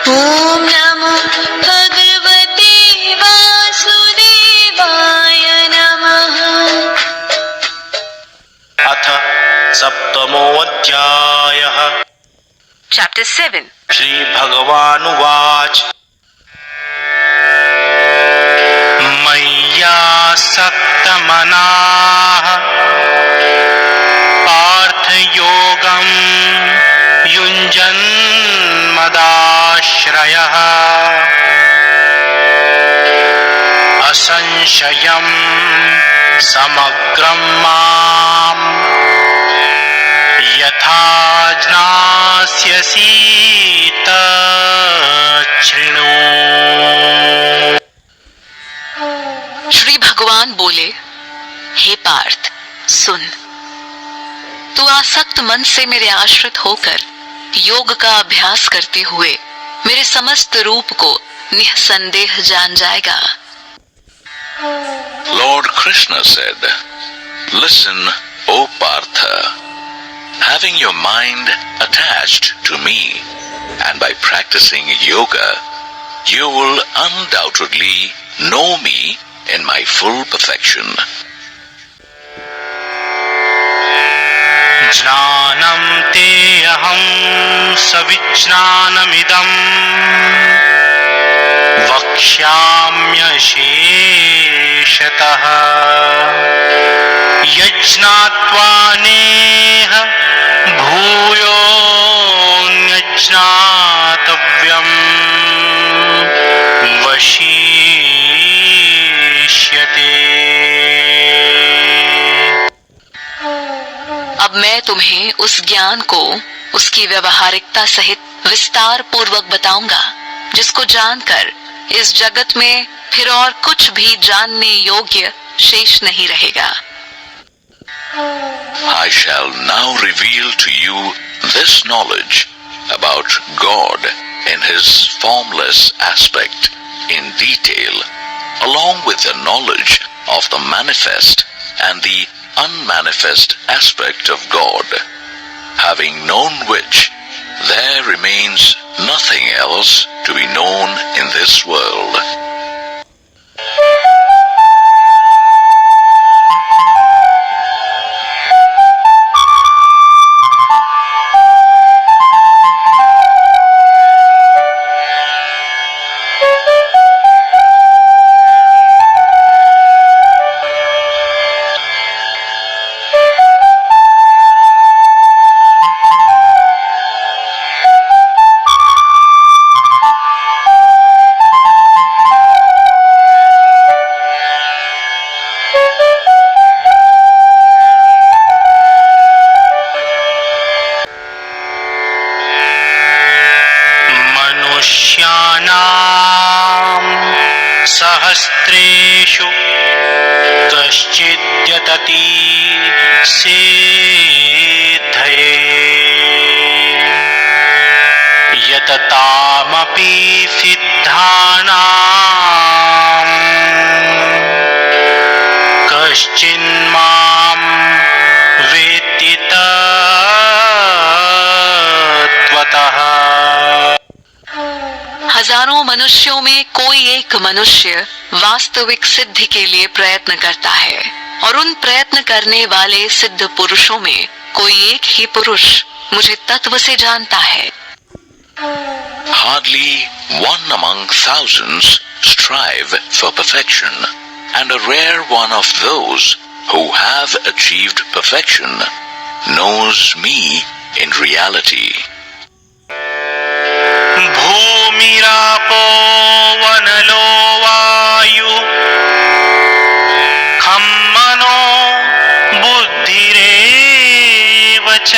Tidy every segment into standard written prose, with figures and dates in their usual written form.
ओम नमो भगवते वासुदेवाय नमः। अथ सप्तमोऽध्यायः। Chapter 7. श्रीभगवानुवाच मय्यासक्तमनाः पार्थयोगं युञ्जन्मदाश्रयः असंशयं समग्रं माम् यथा ज्ञास्यसि तच्छृणु। श्री भगवान बोले, हे पार्थ सुन, तू आसक्त मन से मेरे आश्रित होकर योग का अभ्यास करते हुए मेरे समस्त रूप को निःसंदेह जान जाएगा। Lord Krishna said, "Listen, O Partha, having your mind attached to me, and by practicing yoga, you will undoubtedly know me in my full perfection." ज्ञानं ते अहं सविज्ञानमिदम् वक्ष्याम्यशेषतः यज्ञात्वा नेह भूयोऽन्यज्ञातव्यम् वशिष्यते। अब मैं तुम्हें उस ज्ञान को उसकी व्यवहारिकता सहित विस्तार पूर्वक बताऊंगा, जिसको जानकर इस जगत में फिर और कुछ भी जानने योग्य शेष नहीं रहेगा। I shall now reveal to you this knowledge about God in His formless aspect in detail, along with the knowledge of the manifest and the unmanifest aspect of God, having known which there remains nothing else to be known in this world. सहस्रेषु कश्चिद्यतति सिद्धये यततामपि सिद्धानां कश्चिन्मां वेत्ति तत्त्वतः। हजारों मनुष्यों में कोई एक मनुष्य वास्तविक सिद्धि के लिए प्रयत्न करता है, और उन प्रयत्न करने वाले सिद्ध पुरुषों में कोई एक ही पुरुष मुझे तत्व से जानता है। Hardly one among thousands strive for perfection, and a rare one of those who have achieved perfection knows me in reality. भूमिरापो वनलो वायु खं मनो बुद्धिरेव च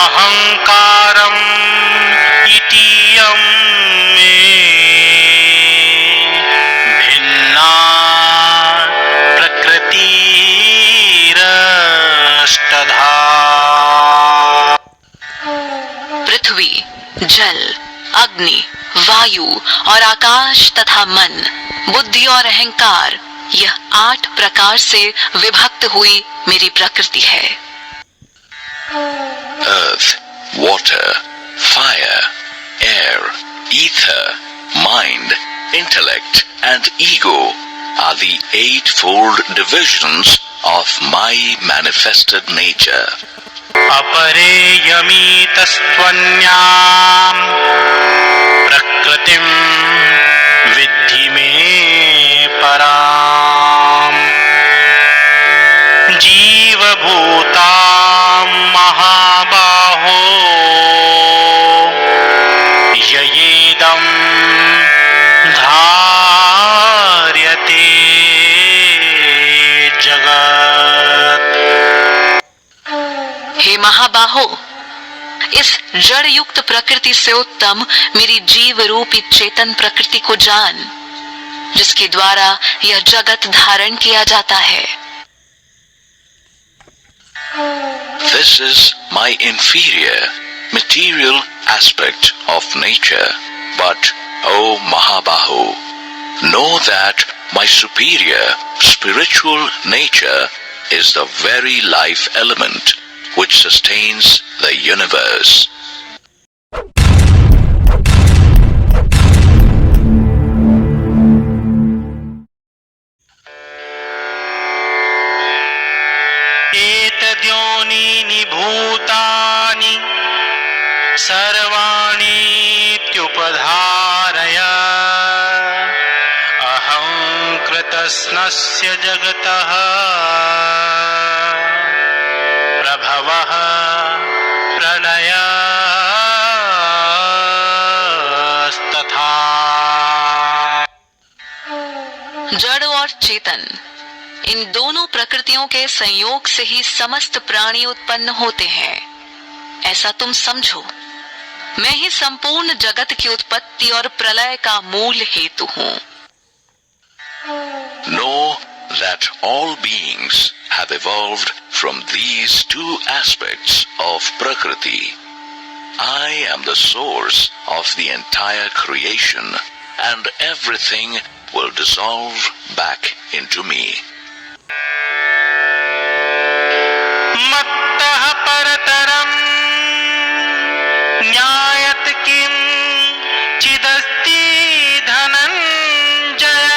अहंकारम् इतीयं मे भिन्ना प्रकृतिरष्टधा। पृथ्वी, जल, अग्नि, वायु और आकाश तथा मन, बुद्धि और अहंकार, यह 8 प्रकार से विभक्त हुई मेरी प्रकृति है। Earth, water, ether, mind, intellect, and ego are the eightfold divisions of my manifested nature. अपरेयमितस्त्वन्याम् प्रकृतिं विद्धि मे पराम् जीवभूतां महाबाहो ययेदं धार्यते जगत्। हे महाबाहो, इस जड़ युक्त प्रकृति से उत्तम मेरी जीव रूपी चेतन प्रकृति को जान, जिसके द्वारा यह जगत धारण किया जाता है। This is my inferior material aspect of nature. But, O Mahabahu, know that my superior spiritual nature is the very life element which sustains the universe. एतद्योनीनि भूतानि सर्वाणीत्युपधारय अहं कृतस्नस्य जगतः प्रभवः प्रलयस्तथा। जड़ और चेतन, इन दोनों प्रकृतियों के संयोग से ही समस्त प्राणी उत्पन्न होते हैं, ऐसा तुम समझो। मैं ही संपूर्ण जगत की उत्पत्ति और प्रलय का मूल हेतु हूँ। Know that all beings have evolved from these two aspects of Prakriti. I am the source of the entire creation, and everything will dissolve back into me. मत्तः परतरं न्यायत किं चिदस्ति धनञ्जय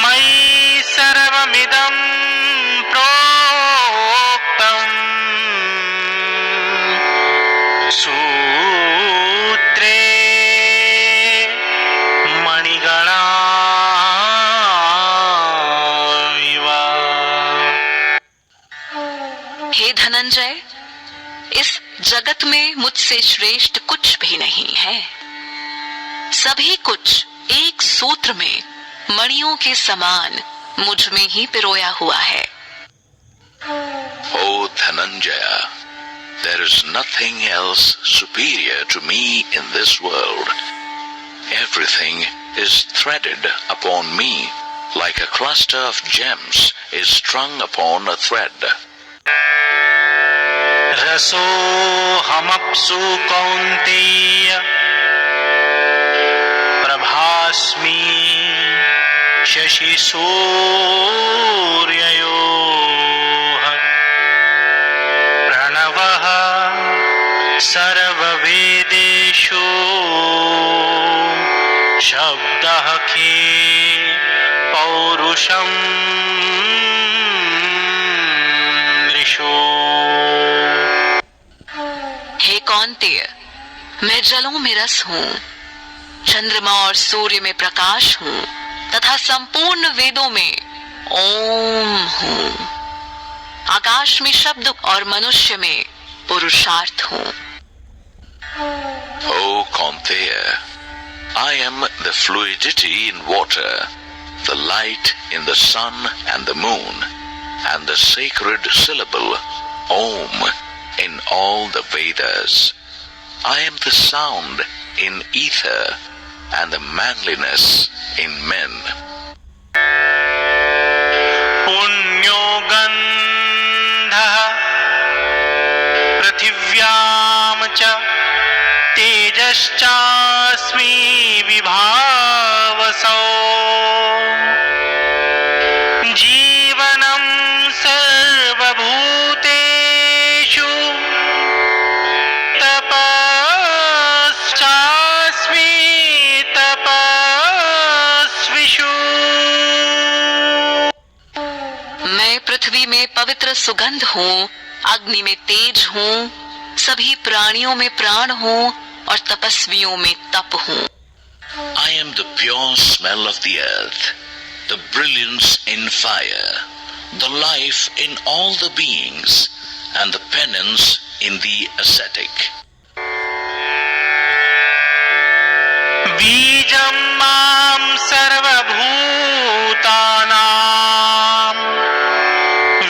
मयि सर्वमिदं प्रोक्तम् सूत्रे मणिगणा हे धनंजय, इस जगत में मुझसे श्रेष्ठ कुछ भी नहीं है। सभी कुछ एक सूत्र में मणियों के समान मुझ में ही पिरोया हुआ है। O Dhananjaya, there is nothing else superior to me in this world. Everything is threaded upon me like a cluster of gems is strung upon a thread. रसोऽहमप्सु कौन्तेय प्रभास्मि शशिसूर्ययोः प्रणवः सर्ववेदेषु शब्दः खे पौरुषम् नृषो। हे कौन्तेय, मैं जलों में रस हूँ, चंद्रमा और सूर्य में प्रकाश हूँ तथा संपूर्ण वेदों में ओम हूँ। आकाश में शब्द और मनुष्य में पुरुषार्थ हूँ। O Kaunteya, I am the fluidity in water, the light in the sun and the moon, and the sacred syllable Om in all the Vedas. I am the sound in ether and the manliness in men. पुण्यो गन्धः पृथिव्यां च तेजश्चास्मि विभावसौ जीवनं सर्वभूतेषु तपः पृथ्वी में पवित्र सुगंध हूँ, अग्नि में तेज हूँ, सभी प्राणियों में प्राण हूँ और तपस्वियों में तप हूँ। I am the pure smell of the earth, the brilliance in fire, the life in all the beings, and the penance in the ascetic. बीजं मां सर्वभूतानां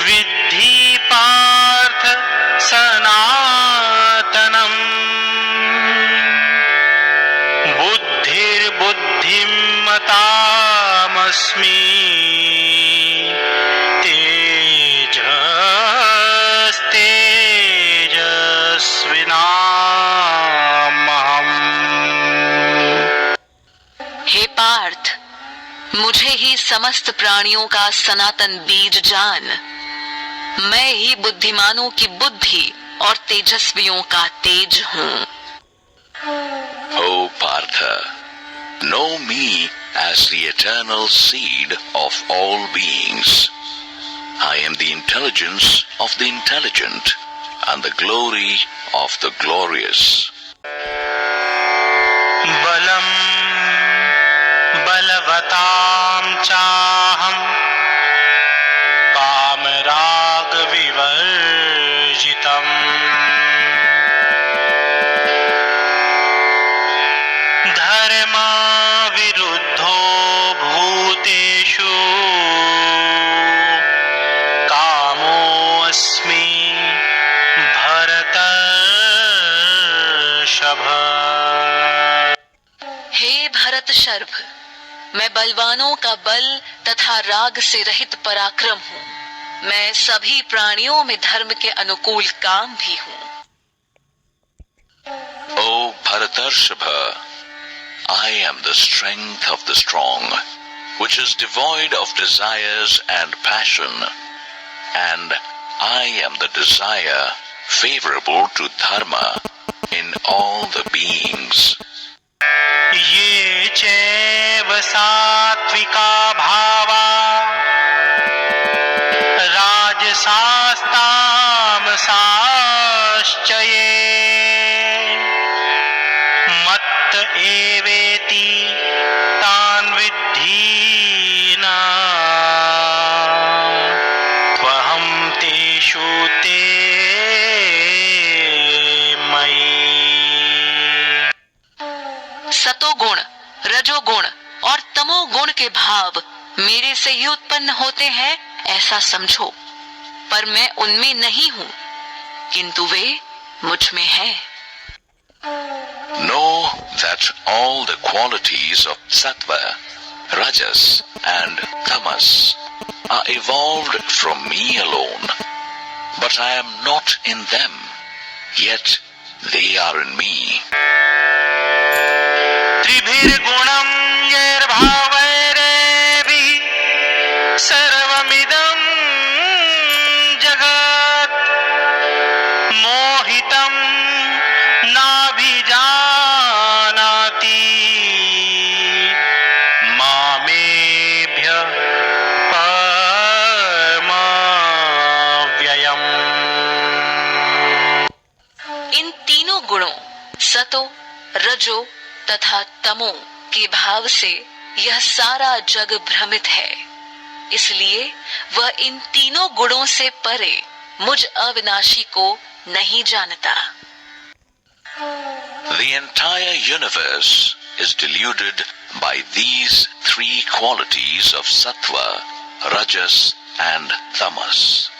विद्धि पार्थ सनातनम्। बुद्धिर्बुद्धिमतामस्मि हे पार्थ, मुझे ही समस्त प्राणियों का सनातन बीज जान। मैं ही बुद्धिमानों की बुद्धि और तेजस्वियों का तेज हूँ। O Partha, know me as the eternal seed of all beings. I am the intelligence of the intelligent and the glory of the glorious. बलं बलवतां चाहं कामराग विवर्जितम्। धर्म विरुद्धो भूतेषु कामोऽस्मि भरतर्षभ। हे भरत शर्भ, मैं बलवानों का बल तथा राग से रहित पराक्रम हूँ। मैं सभी प्राणियों में धर्म के अनुकूल काम भी हूँ। O Bharatarshava, I am the strength of the strong, which is devoid of desires and passion, and I am the desire favorable to dharma in all the beings. ये चैव सात्विका भावा राजसास्तामसाश्च ये मत्त एवेति तान् विद्धि न त्वहं तेषु ते मयि। सतोगुण, रजोगुण और तमोगुण के भाव मेरे से ही उत्पन्न होते हैं ऐसा समझो, पर मैं उनमें नहीं हूँ, किंतु वे मुझ में हैं। Know that all the qualities of sattva, rajas and tamas are evolved from me alone, but I am not in them, yet they are in me. त्रिभिर्गुणं यैर्भावैरेभिः सर्वमिदं जगत् मोहितं नाभिजानाति मामेभ्यः परमव्ययम्। इन तीनों गुणों सतो, रजो तथा तमो के भाव से यह सारा जग भ्रमित है, इसलिए वह इन तीनों गुणों से परे मुझ अविनाशी को नहीं जानता। The entire universe is deluded by these three qualities of sattva, rajas and tamas.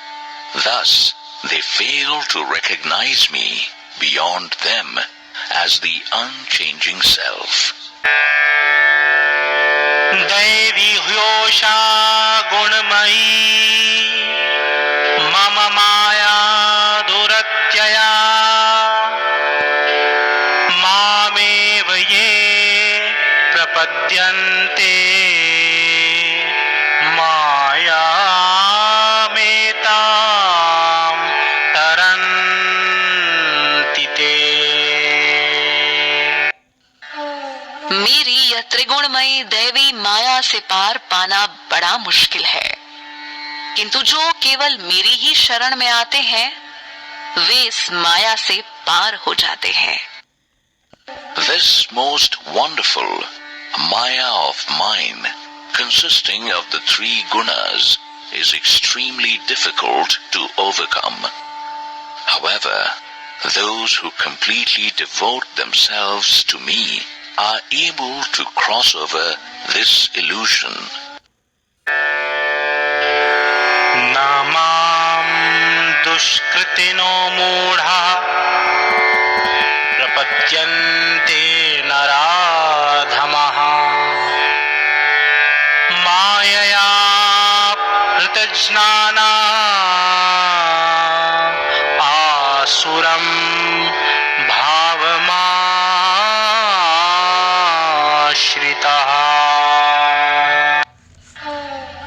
Thus, they fail to recognize me beyond them as the unchanging self. दैवी ह्योषा गुणमयी मम माया दुरत्यया मामेव ये प्रपद्यन्ते मायामेतां तरन्ति ते। मेरी यह त्रिगुणमयी दैवी माया से पार पाना बड़ा मुश्किल है। किंतु जो केवल मेरी ही शरण में आते हैं वे इस माया से पार हो जाते हैं। This most wonderful Maya of mine, consisting of the three gunas, is extremely difficult to overcome. However, those who completely devote themselves to me are able to cross over this illusion. नामां दुष्कृतिनो मूढ़ा प्रपद्यन्ते नराधमः मायया कृतज्ञाना आसुरं भावमाश्रितः।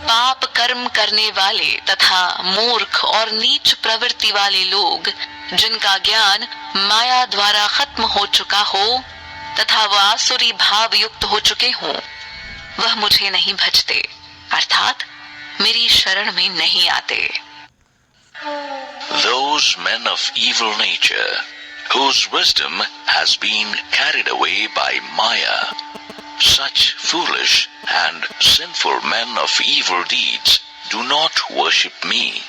पाप कर्म करने वाले तथा मूर्ख और नीच प्रवृत्ति वाले लोग जिनका ज्ञान माया द्वारा खत्म हो चुका हो तथा वह आसुरी भाव युक्त हो चुके हों, वह मुझे नहीं भजते अर्थात मेरी शरण में नहीं आते। Those men of evil nature, whose wisdom has been carried away by Maya, such foolish and sinful men of evil deeds do not worship me.